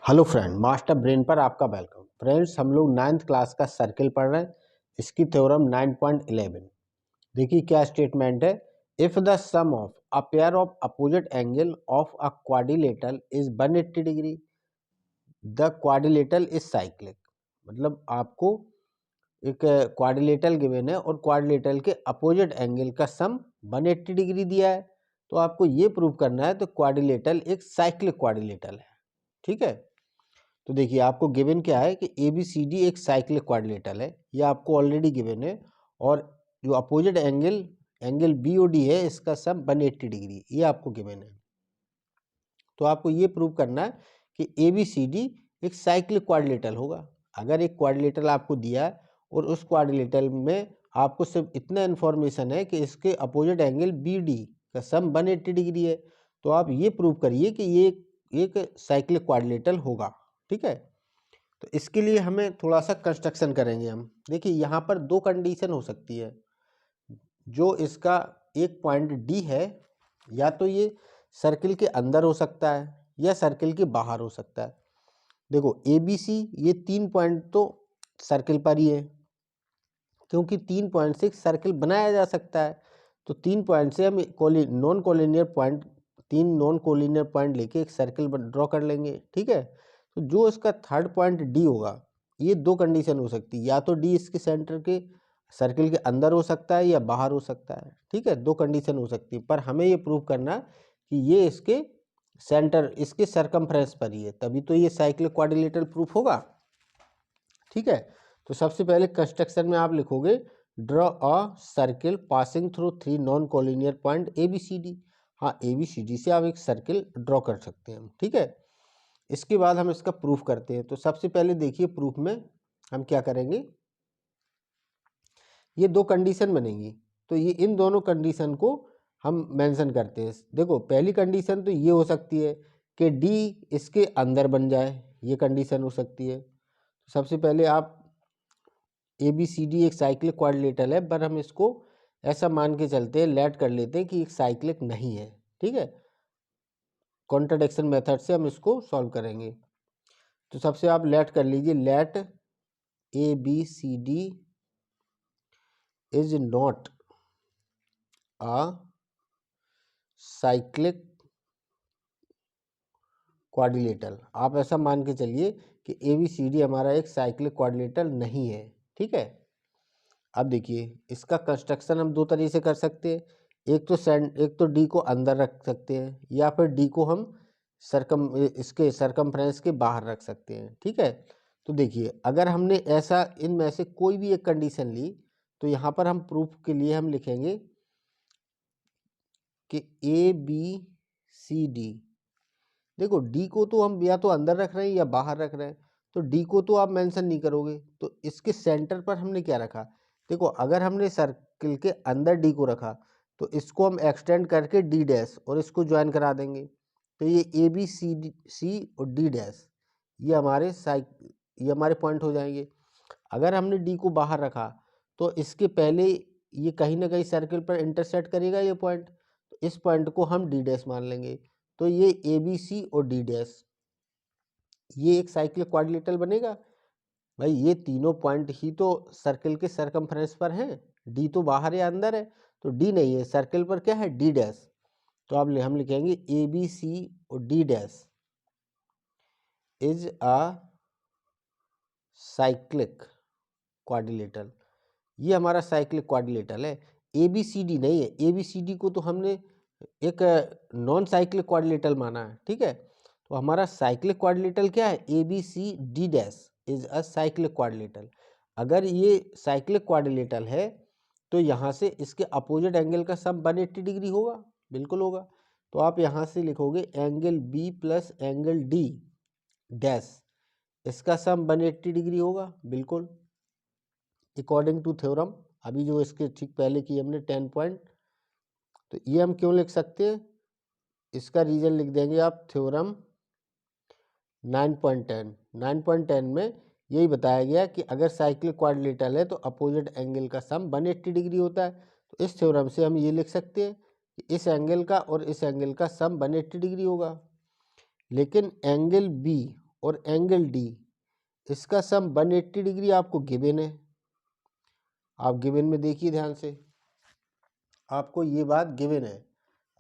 Hello friend, master brain पर आपका welcome. Friends, हम लोग 9th क्लास का सर्किल पढ़ रहे हैं। इसकी थ्योरम 9.11। देखिए क्या स्टेटमेंट है। If the sum of a pair of opposite angle of a quadrilateral is 180 degree, the quadrilateral is cyclic. मतलब आपको एक क्वाड्रिलेटरल गिवन है और क्वाड्रिलेटरल के अपोजिट एंगल का सम 180 डिग्री दिया है, तो आपको ये प्रूव करना है तो क्वाड्रिलेटरल एक साइक्लिक क्वाड्रिलेटरल है। ठीक है, तो देखिए आपको गिवन क्या है कि ए बी सी डी एक साइक्लिक क्वाड्रिलेटरल है, ये आपको ऑलरेडी गिवन है। और जो opposite angle B O D है, इसका सम 180 डिग्री, ये आपको गिवन है। तो आपको ये प्रूव करना है कि ए बी सी डी एक साइक्लिक क्वाड्रिलेटरल होगा। अगर एक क्वाड्रिलेटरल आपको दिया है और उस क्वाड्रिलेटरल में आपको सिर्फ इतना इन्फॉर्मेशन है कि इसके अपोजिट एंगल बी डी का सम 180 डिग्री है, तो आप ये प्रूव करिए कि ये एक साइक्लिक क्वाड्रिलेटरल होगा। ठीक है, तो इसके लिए हमें थोड़ा सा कंस्ट्रक्शन करेंगे हम। देखिए यहाँ पर दो कंडीशन हो सकती है। जो इसका एक पॉइंट डी है, या तो ये सर्किल के अंदर हो सकता है या सर्किल के बाहर हो सकता है। देखो ए बी सी, ये 3 पॉइंट तो सर्किल पर ही है, क्योंकि 3 पॉइंट से एक सर्किल बनाया जा सकता है। तो 3 पॉइंट से हम non collinear point, 3 non collinear point लेके एक सर्किल ड्रॉ कर लेंगे। ठीक है, तो जो इसका थर्ड पॉइंट डी होगा, ये दो कंडीशन हो सकती है, या तो डी इसके सेंटर के सर्किल के अंदर हो सकता है या बाहर हो सकता है। ठीक है, दो कंडीशन हो सकती है, पर हमें ये प्रूव करना है कि ये इसके सेंटर, इसके सरकमफ्रेंस पर ही है, तभी तो ये साइक्लिक क्वाड्रिलेटरल प्रूफ होगा। ठीक है, तो सबसे पहले कंस्ट्रक्शन में आप लिखोगे draw a circle passing through 3 non collinear point A B C D. हाँ, ए बी सी डी से आप एक सर्किल ड्रॉ कर सकते हैं। ठीक है, इसके बाद हम इसका प्रूफ करते हैं। तो सबसे पहले देखिए प्रूफ में हम क्या करेंगे, ये दो कंडीशन बनेंगी, तो ये इन दोनों कंडीशन को हम मेंशन करते हैं। देखो पहली कंडीशन तो ये हो सकती है कि डी इसके अंदर बन जाए, ये कंडीशन हो सकती है। सबसे पहले आप ए बी सी डी एक साइक्लिक क्वाड्रिलेटरल है, पर हम इसको ऐसा मान के चलते हैं, लेट कर लेते हैं कि एक साइक्लिक नहीं है। ठीक है, कॉन्ट्रडिक्शन मेथड से हम इसको सॉल्व करेंगे। तो सबसे आप लेट कर लीजिए, let A B C D is not a cyclic quadrilateral. आप ऐसा मान के चलिए कि ए बी सी डी हमारा एक साइक्लिक क्वाड्रिलेटरल नहीं है। ठीक है, अब देखिए इसका कंस्ट्रक्शन हम दो तरीके से कर सकते हैं। एक तो डी को अंदर रख सकते हैं, या फिर डी को हम इसके सरकमफ्रेंस के बाहर रख सकते हैं। ठीक है, तो देखिए अगर हमने ऐसा इनमें से कोई भी एक कंडीशन ली, तो यहाँ पर हम प्रूफ के लिए हम लिखेंगे कि ए बी सी डी, देखो डी को तो हम या तो अंदर रख रहे हैं या बाहर रख रहे हैं, तो डी को तो आप मेंशन नहीं करोगे, तो इसके सेंटर पर हमने क्या रखा। देखो अगर हमने सर्किल के अंदर डी को रखा, तो इसको हम एक्सटेंड करके डी डैश और इसको ज्वाइन करा देंगे, तो ये ए बी सी और डी डैश ये हमारे पॉइंट हो जाएंगे। अगर हमने डी को बाहर रखा, तो इसके पहले ये कहीं ना कहीं सर्किल पर इंटरसेक्ट करेगा ये पॉइंट, तो इस पॉइंट को हम डी डैश मान लेंगे। तो ये ए बी सी और डी डैश, ये एक साइक्लिक क्वाड्रिलेटरल बनेगा। भाई ये तीनों पॉइंट ही तो सर्किल के सरकमफ्रेंस पर हैं, डी तो बाहर या अंदर है, तो डी नहीं है, सर्किल पर क्या है, डी डैश। तो हम लिखेंगे ए बी सी और D dash is a cyclic quadrilateral. ये हमारा साइक्लिक क्वाड्रिलेटरल है, ए बी सी डी नहीं है। ए बी सी डी को तो हमने एक नॉन साइक्लिक क्वाड्रिलेटरल माना है। ठीक है, तो हमारा साइक्लिक क्वाड्रिलेटरल क्या है, A B C D dash is a cyclic quadrilateral. अगर ये साइक्लिक क्वाड्रिलेटरल है, तो यहाँ से इसके अपोजिट एंगल का सम 180 डिग्री होगा, बिल्कुल होगा। तो आप यहाँ से लिखोगे angle B plus angle D dash, इसका सम 180 डिग्री होगा, बिल्कुल अकॉर्डिंग टू थ्योरम। अभी जो इसके ठीक पहले की हमने 10 पॉइंट, तो ये हम क्यों लिख सकते हैं, इसका रीजन लिख देंगे आप, थ्योरम 9.10। 9.10 में यही बताया गया कि अगर साइक्लिक क्वाड्रिलेटरल है तो अपोजिट एंगल का सम 180 डिग्री होता है। तो इस थ्योरम से हम ये लिख सकते हैं कि इस एंगल का और इस एंगल का सम 180 डिग्री होगा। लेकिन एंगल बी और एंगल डी, इसका सम 180 डिग्री आपको गिवन है। आप गिवन में देखिए ध्यान से, आपको ये बात गिवन है।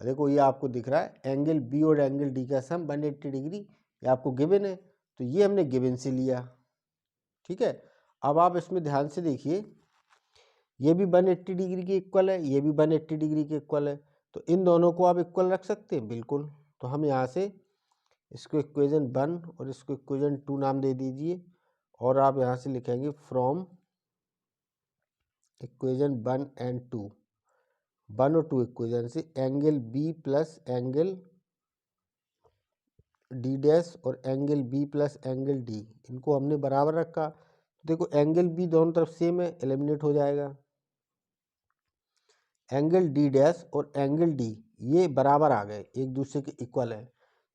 देखो ये आपको दिख रहा है एंगल बी और एंगल डी का सम 180 डिग्री, ये आपको गिवन है, तो ये हमने गिवन से लिया। ठीक है, अब आप इसमें ध्यान से देखिए, ये भी 180 डिग्री के इक्वल है, ये भी 180 डिग्री के इक्वल है, तो इन दोनों को आप इक्वल रख सकते हैं, बिल्कुल। तो हम यहाँ से इसको इक्वेशन 1 और इसको इक्वेशन 2 नाम दे दीजिए, और आप यहाँ से लिखेंगे फ्रॉम इक्वेशन 1 एंड 2, 1 और 2 इक्वेशन से angle B plus angle D dash और angle B plus angle D, इनको हमने बराबर रखा। तो देखो एंगल बी दोनों तरफ सेम है, एलिमिनेट हो जाएगा। एंगल डी डैश और एंगल डी ये बराबर आ गए, एक दूसरे के इक्वल है।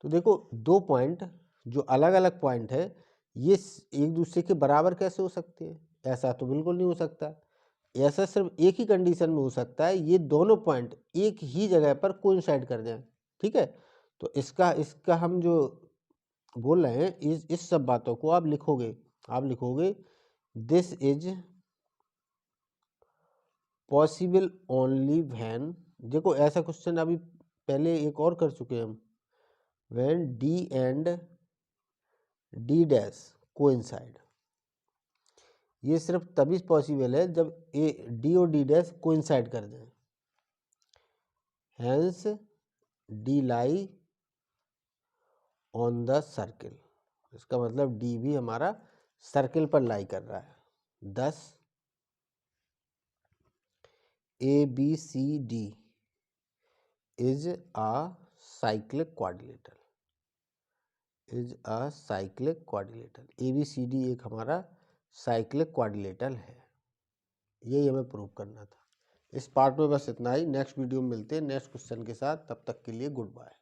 तो देखो दो पॉइंट जो अलग अलग पॉइंट है, ये एक दूसरे के बराबर कैसे हो सकते हैं? ऐसा तो बिल्कुल नहीं हो सकता। ऐसा सिर्फ एक ही कंडीशन में हो सकता है, ये दोनों पॉइंट एक ही जगह पर कोइंसाइड कर जाएं। ठीक है, तो इसका हम जो बोल रहे हैं, इस सब बातों को आप लिखोगे this is possible only when, देखो ऐसा क्वेश्चन अभी पहले एक और कर चुके हैं हम, when D and D dash coincide, ये सिर्फ तभी पॉसिबल है जब डी और डी डैश कोइंसाइड कर दें। Hence D lie on the circle, इसका मतलब डी भी हमारा सर्किल पर लाई कर रहा है। 10 ABCD is a cyclic quadrilateral, ABCD एक हमारा साइक्लिक क्वाड्रिलेटरल है। यही हमें प्रूव करना था। इस पार्ट में बस इतना ही। नेक्स्ट वीडियो में मिलते हैं नेक्स्ट क्वेश्चन के साथ, तब तक के लिए गुड बाय।